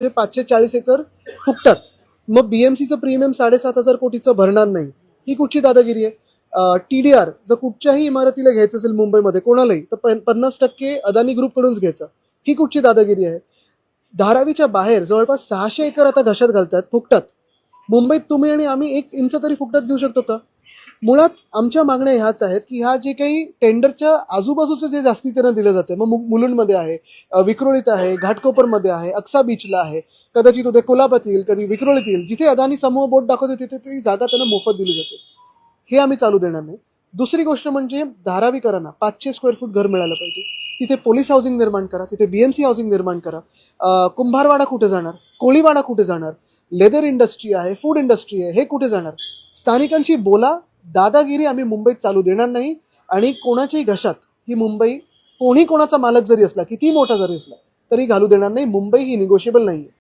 540 acre फुकटात. मग बीएमसीचं premium 7,500 कोटीचं भरणार नाही. ही कुठची दादागिरी आहे? TDR जर कुठच्याही इमारतीला घ्यायचं असेल मुंबईमध्ये कोणालाही तर 50% अदानी ग्रुपकडूनच घ्यायचं. ही कुठची दादागिरी आहे? धारावीच्या बाहेर जवळपास 600 एकर आता घशात घालतात फुकटात. मुंबईत तुम्ही आणि आम्ही 1 इंच तरी फुकटात घेऊ शकतो का? मुळात आमच्या मागण्या ह्याच आहेत की ह्या जे काही टेंडरच्या आजूबाजूचं जे जास्ती त्यांना दिलं जाते, मग मुलुंडमध्ये आहे, विक्रोळीत आहे, घाटकोपरमध्ये आहे, अक्सा बीचला आहे, कदाचित उद्या कोल्हापूरात येईल, कधी विक्रोळीत येईल, जिथे अदानी समूह बोट दाखवते तिथे ती जागा त्यांना मोफत दिली जाते. हे आम्ही चालू देणार नाही. दुसरी गोष्ट म्हणजे धारावीकरांना 500 स्क्वेअर फूट घर मिळालं पाहिजे. तिथे पोलीस हाऊसिंग निर्माण करा, तिथे बीएमसी हाऊसिंग निर्माण करा. कुंभारवाडा कुठे जाणार? कोळीवाडा कुठे जाणार? लेदर इंडस्ट्री आहे, फूड इंडस्ट्री आहे, हे कुठे जाणार? स्थानिकांची बोला. दादागिरी आम्ही मुंबईत चालू देणार नाही. आणि कोणाच्याही घशात ही मुंबई कोणी कोणाचा मालक जरी असला, किती मोठा जरी असला, तरी घालू देणार नाही. मुंबई ही निगोशिएबल नाही.